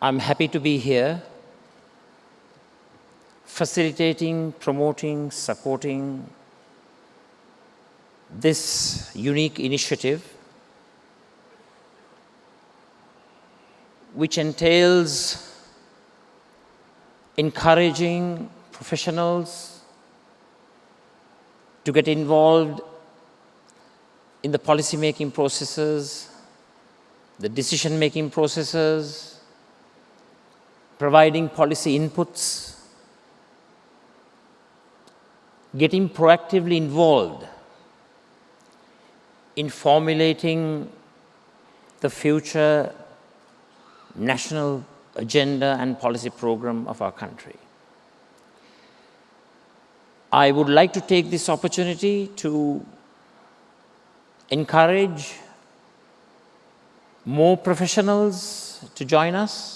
I'm happy to be here, facilitating, promoting, supporting this unique initiative, which entails encouraging professionals to get involved in the policy-making processes, the decision-making processes, providing policy inputs, getting proactively involved in formulating the future national agenda and policy program of our country. I would like to take this opportunity to encourage more professionals to join us,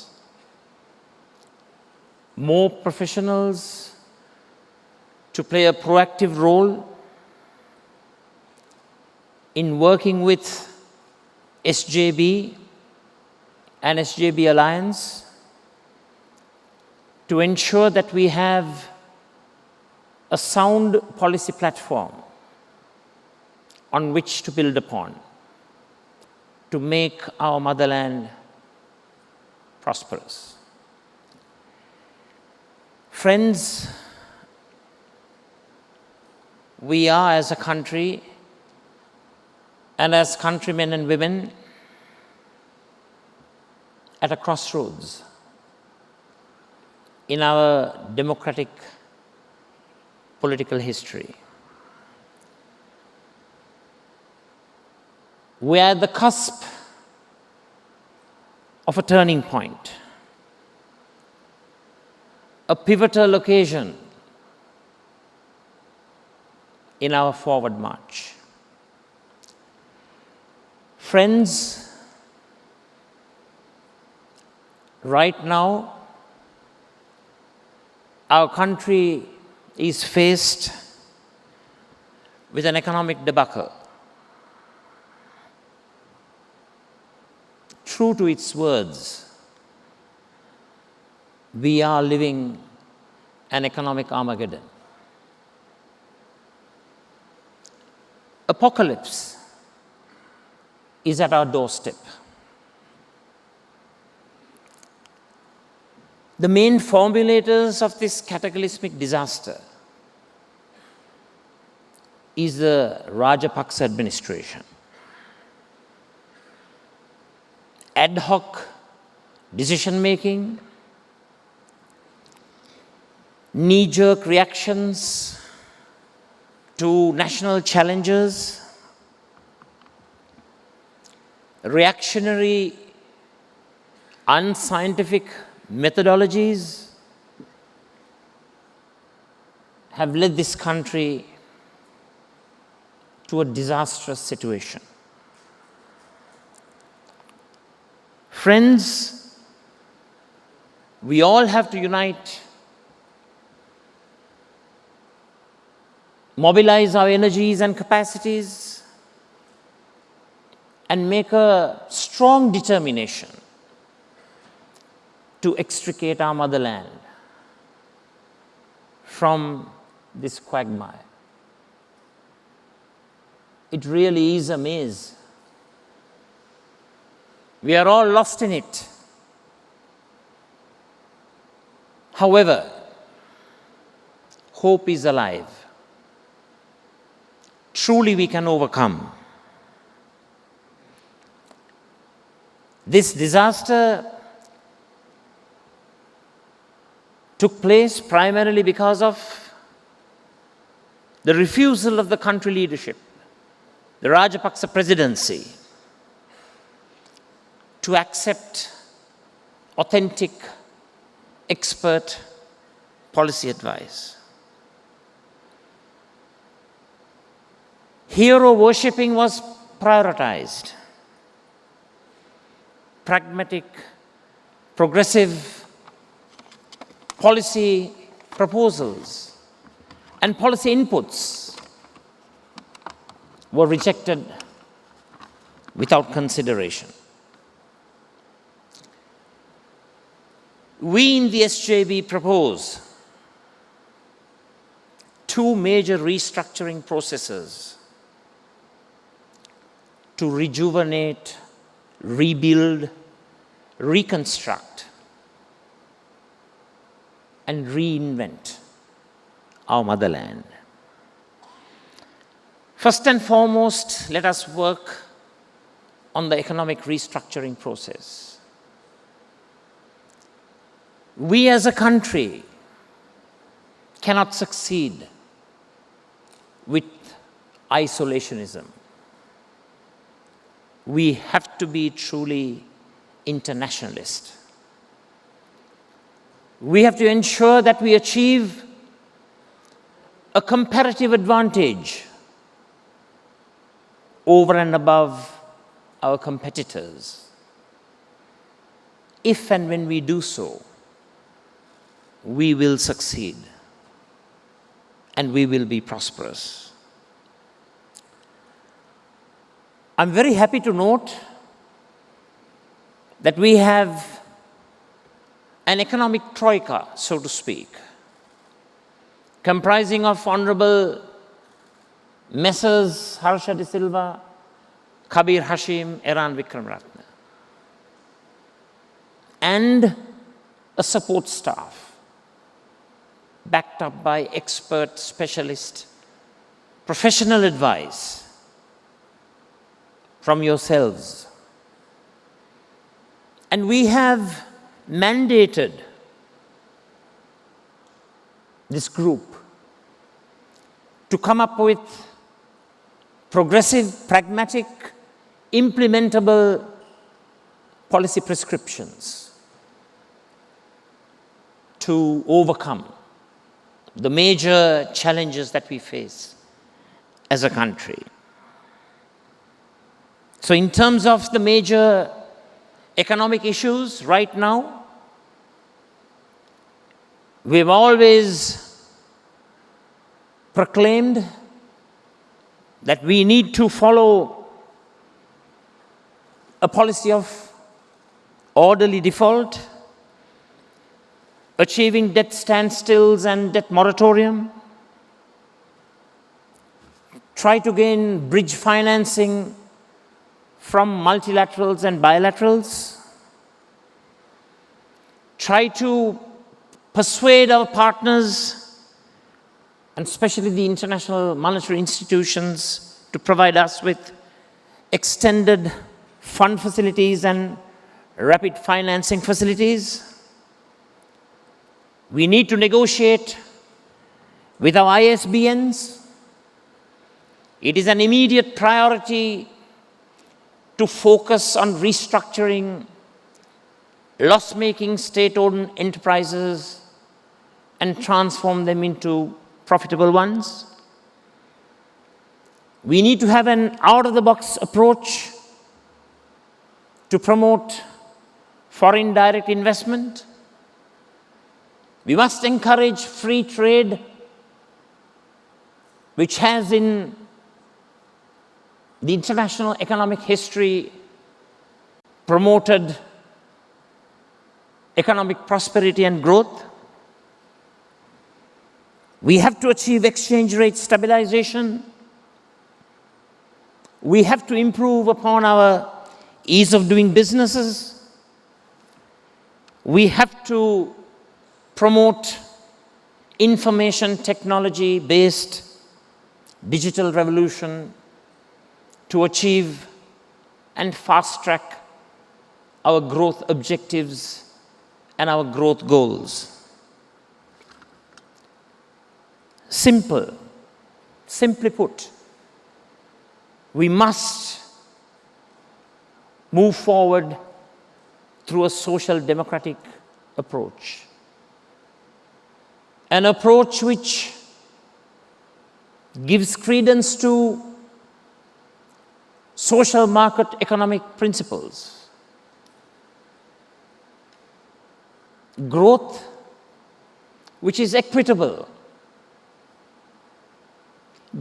more professionals to play a proactive role in working with SJB and SJB Alliance to ensure that we have a sound policy platform on which to build upon to make our motherland prosperous. Friends, we are as a country and as countrymen and women at a crossroads in our democratic political history. We are at the cusp of a turning point, a pivotal occasion in our forward march. Friends, right now, our country is faced with an economic debacle. True to its words, we are living an economic Armageddon. Apocalypse is at our doorstep. The main formulators of this cataclysmic disaster is the Rajapakse administration. Ad hoc decision-making, knee-jerk reactions to national challenges, reactionary, unscientific methodologies have led this country to a disastrous situation. Friends, we all have to unite, mobilize our energies and capacities, and make a strong determination to extricate our motherland from this quagmire. It really is a maze. We are all lost in it. However, hope is alive. Truly we can overcome. This disaster took place primarily because of the refusal of the country leadership, the Rajapakse presidency, to accept authentic, expert policy advice. Hero worshipping was prioritized. Pragmatic, progressive policy proposals and policy inputs were rejected without consideration. We in the SJB propose two major restructuring processes to rejuvenate, rebuild, reconstruct, and reinvent our motherland. First and foremost, let us work on the economic restructuring process. We as a country cannot succeed with isolationism. We have to be truly internationalist. We have to ensure that we achieve a comparative advantage over and above our competitors. If and when we do so, we will succeed and we will be prosperous. I'm very happy to note that we have an economic troika, so to speak, comprising of Honorable Messrs. Harsha De Silva, Kabir Hashim, Eran Wickramaratne, and a support staff backed up by expert, specialist, professional advice from yourselves. And we have mandated this group to come up with progressive, pragmatic, implementable policy prescriptions to overcome the major challenges that we face as a country. So in terms of the major economic issues right now, we've always proclaimed that we need to follow a policy of orderly default, achieving debt standstills and debt moratorium, try to gain bridge financing from multilaterals and bilaterals, try to persuade our partners, and especially the international monetary institutions, to provide us with extended fund facilities and rapid financing facilities. We need to negotiate with our ISBNs. It is an immediate priority to focus on restructuring loss-making state-owned enterprises and transform them into profitable ones. We need to have an out-of-the-box approach to promote foreign direct investment. We must encourage free trade, which has in the international economic history promoted economic prosperity and growth. We have to achieve exchange rate stabilization. We have to improve upon our ease of doing businesses. We have to promote information technology-based digital revolution to achieve and fast-track our growth objectives and our growth goals. Simply put, we must move forward through a social democratic approach. An approach which gives credence to social market economic principles. Growth which is equitable.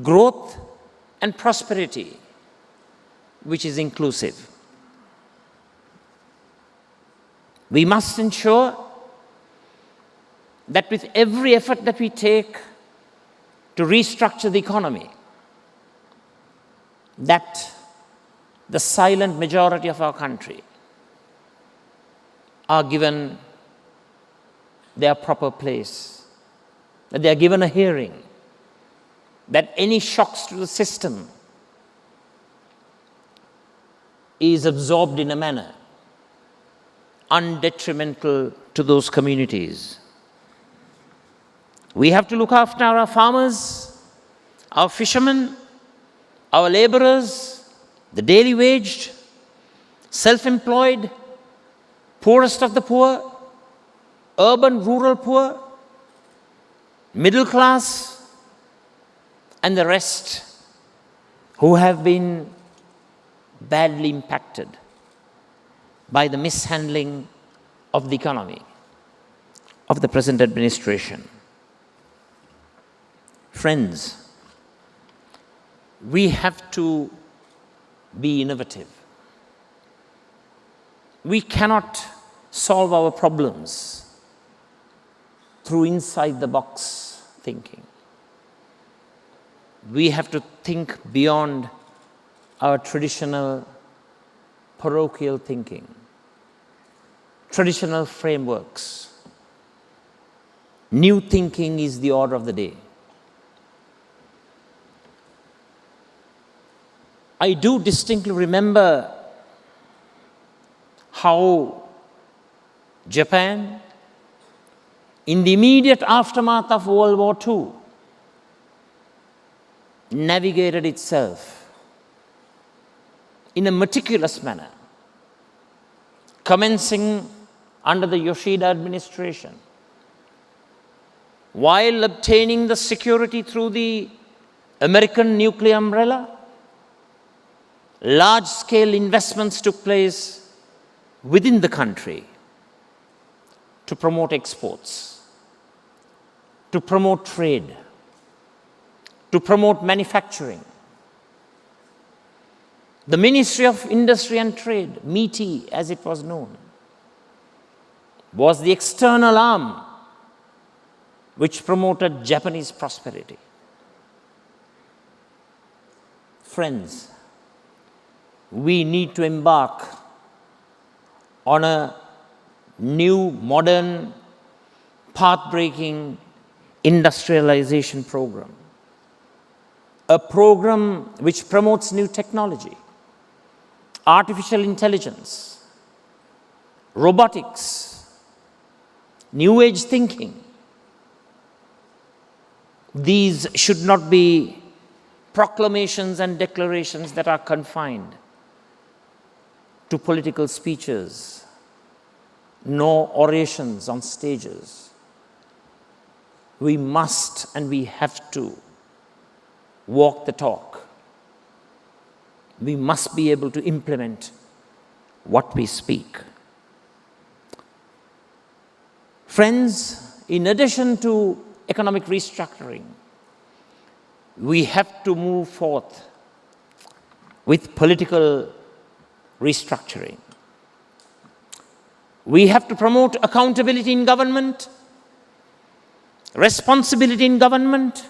Growth and prosperity which is inclusive. We must ensure that with every effort that we take to restructure the economy, that the silent majority of our country are given their proper place, that they are given a hearing, that any shocks to the system is absorbed in a manner undetrimental to those communities. We have to look after our farmers, our fishermen, our laborers, the daily waged, self-employed, poorest of the poor, urban, rural poor, middle class, and the rest who have been badly impacted by the mishandling of the economy of the present administration. Friends, we have to be innovative. We cannot solve our problems through inside-the-box thinking. We have to think beyond our traditional parochial thinking, traditional frameworks. New thinking is the order of the day. I do distinctly remember how Japan, in the immediate aftermath of World War II, navigated itself in a meticulous manner, commencing under the Yoshida administration, while obtaining the security through the American nuclear umbrella. Large-scale investments took place within the country to promote exports, to promote trade, to promote manufacturing. The Ministry of Industry and Trade, MITI as it was known, was the external arm which promoted Japanese prosperity. Friends, we need to embark on a new, modern, path-breaking industrialization program. A program which promotes new technology, artificial intelligence, robotics, new age thinking. These should not be proclamations and declarations that are confined to political speeches, nor orations on stages. We must and we have to walk the talk. We must be able to implement what we speak. Friends, in addition to economic restructuring, we have to move forth with political restructuring. We have to promote accountability in government, responsibility in government.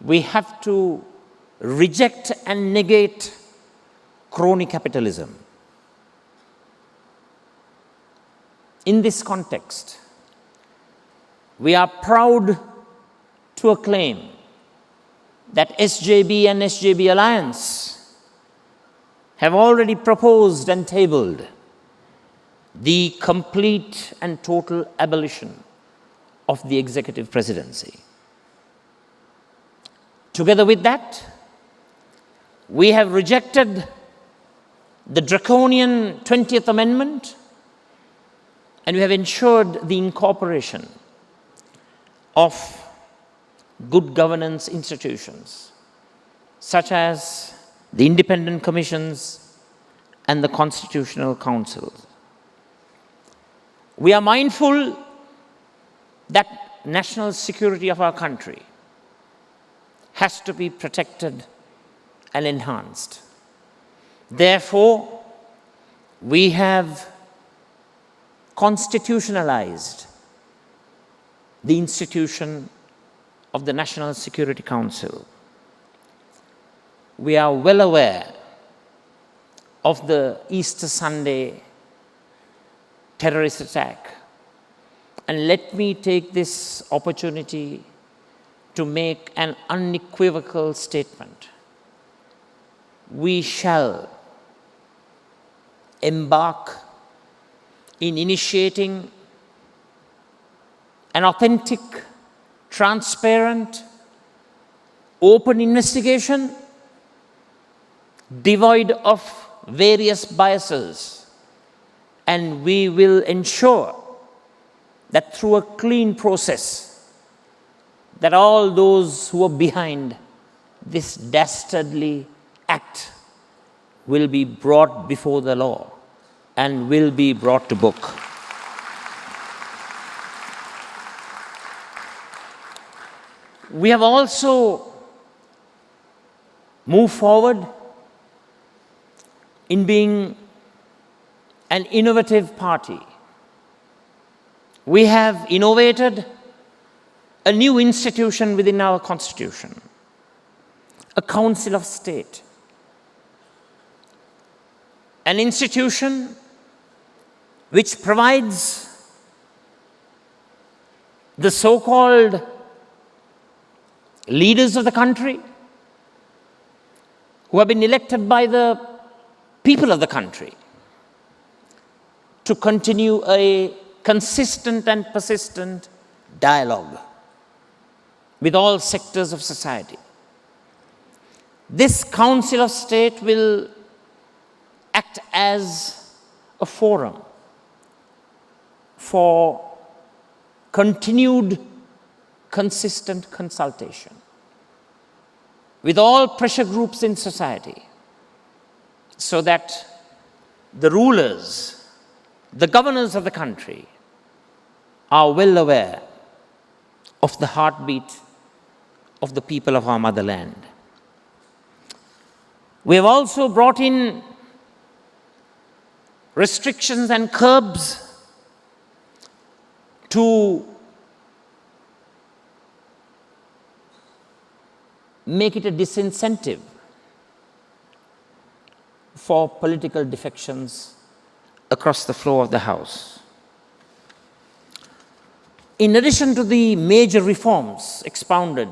We have to reject and negate crony capitalism. In this context, we are proud to acclaim that SJB and SJB Alliance have already proposed and tabled the complete and total abolition of the executive presidency. Together with that, we have rejected the draconian 20th Amendment, and we have ensured the incorporation of good governance institutions, such as the independent commissions and the constitutional councils. We are mindful that national security of our country has to be protected and enhanced. Therefore, we have constitutionalized the institution of the National Security Council. We are well aware of the Easter Sunday terrorist attack. And let me take this opportunity to make an unequivocal statement. We shall embark in initiating an authentic, transparent, open investigation devoid of various biases, and we will ensure that through a clean process, that all those who are behind this dastardly act will be brought before the law and will be brought to book. We have also moved forward in being an innovative party. We have innovated a new institution within our constitution, a Council of State, an institution which provides the so-called leaders of the country who have been elected by the people of the country to continue a consistent and persistent dialogue with all sectors of society. This Council of State will act as a forum for continued consistent consultation with all pressure groups in society, so that the rulers, the governors of the country are well aware of the heartbeat of the people of our motherland. We have also brought in restrictions and curbs to make it a disincentive for political defections across the floor of the House. In addition to the major reforms expounded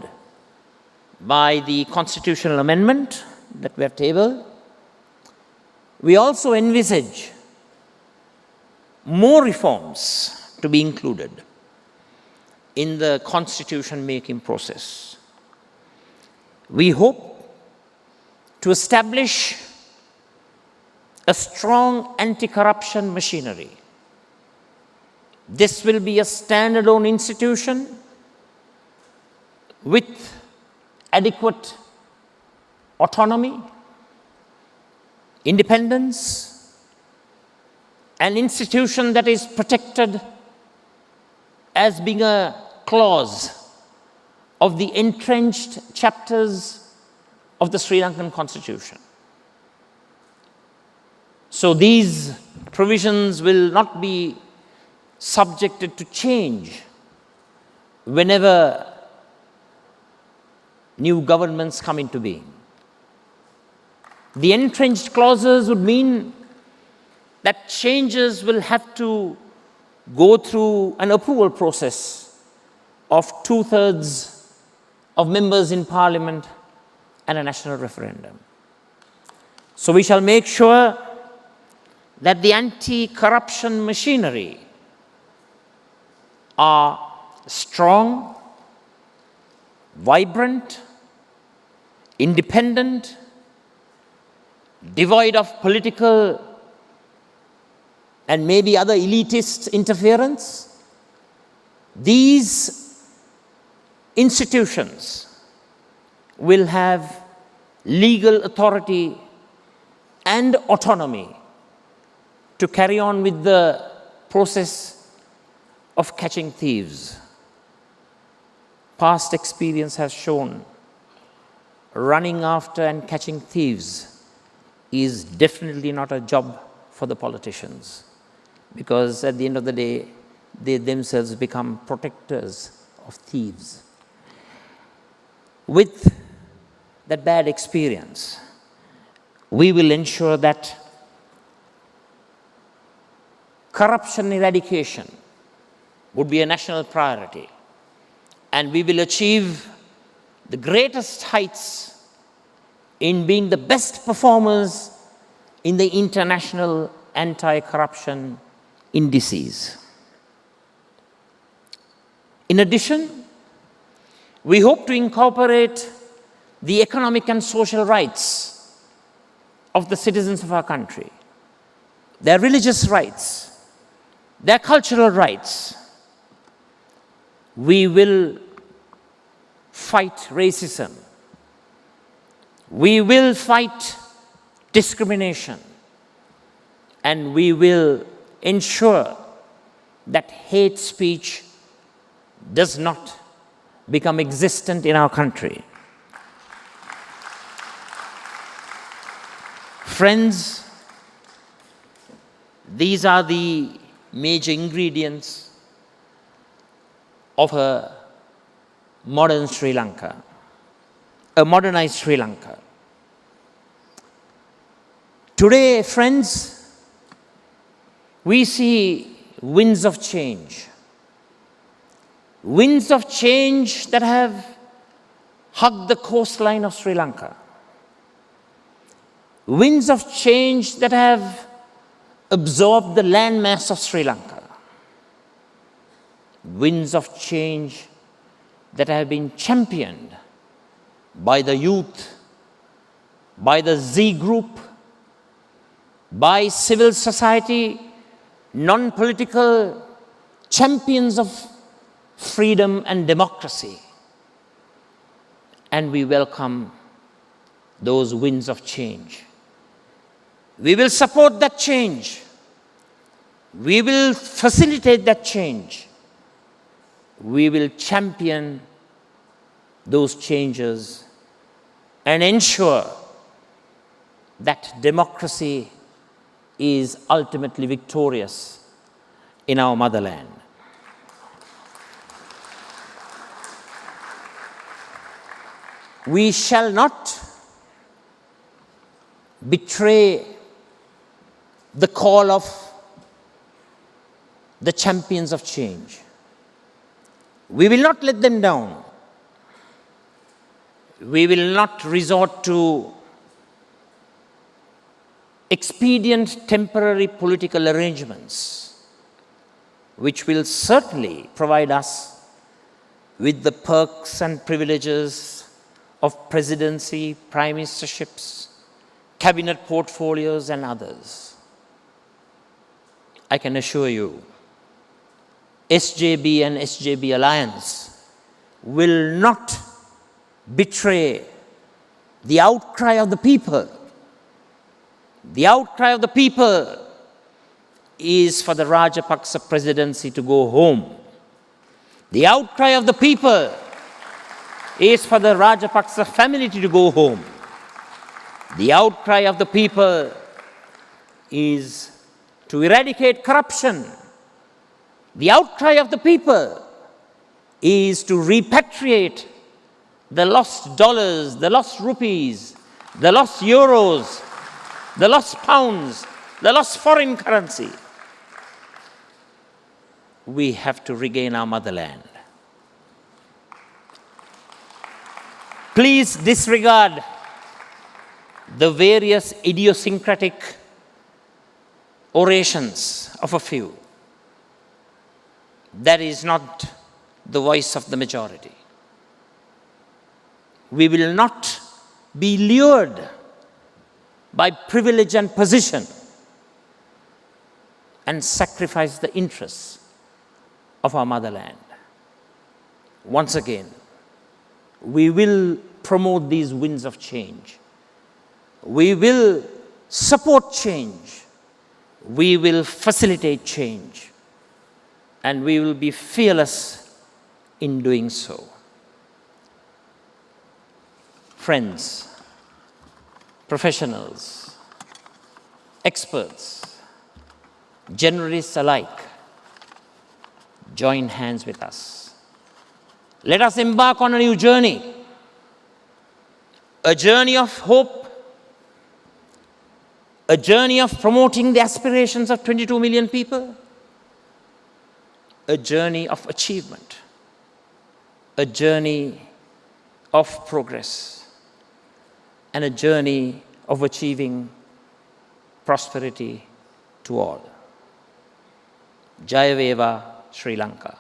by the constitutional amendment that we have tabled, we also envisage more reforms to be included in the constitution-making process. We hope to establish a strong anti-corruption machinery. This will be a standalone institution with adequate autonomy, independence, an institution that is protected as being a clause of the entrenched chapters of the Sri Lankan Constitution. So these provisions will not be subjected to change whenever new governments come into being. The entrenched clauses would mean that changes will have to go through an approval process of 2/3 of members in Parliament and a national referendum. So we shall make sure that the anti-corruption machinery are strong, vibrant, independent, devoid of political and maybe other elitist interference. These institutions will have legal authority and autonomy to carry on with the process of catching thieves. Past experience has shown running after and catching thieves is definitely not a job for the politicians, because at the end of the day, they themselves become protectors of thieves. With that bad experience, we will ensure that corruption eradication would be a national priority, and we will achieve the greatest heights in being the best performers in the international anti-corruption indices. In addition, we hope to incorporate the economic and social rights of the citizens of our country, their religious rights, their cultural rights. We will fight racism. We will fight discrimination. And we will ensure that hate speech does not become existent in our country. Friends, these are the major ingredients of a modern Sri Lanka, a modernized Sri Lanka. Today, friends, we see winds of change. Winds of change that have hugged the coastline of Sri Lanka. Winds of change that have absorbed the landmass of Sri Lanka. Winds of change that have been championed by the youth, by the Z group, by civil society, non-political champions of freedom and democracy. And we welcome those winds of change. We will support that change. We will facilitate that change. We will champion those changes and ensure that democracy is ultimately victorious in our motherland. We shall not betray the call of the champions of change. We will not let them down. We will not resort to expedient temporary political arrangements, which will certainly provide us with the perks and privileges of presidency, prime ministerships, cabinet portfolios, and others. I can assure you, SJB and SJB alliance will not betray the outcry of the people. The outcry of the people is for the Rajapakse presidency to go home. The outcry of the people is for the Rajapakse family to go home. The outcry of the people is to eradicate corruption. The outcry of the people is to repatriate the lost dollars, the lost rupees, the lost euros, the lost pounds, the lost foreign currency. We have to regain our motherland. Please disregard the various idiosyncratic orations of a few. That is not the voice of the majority. We will not be lured by privilege and position and sacrifice the interests of our motherland. Once again, we will promote these winds of change. We will support change. We will facilitate change. And we will be fearless in doing so. Friends, professionals, experts, generalists alike, join hands with us Let us embark on a new journey. A journey of hope. A journey of promoting the aspirations of 22 million people. A journey of achievement. A journey of progress. And a journey of achieving prosperity to all. Jaya Veva, Sri Lanka.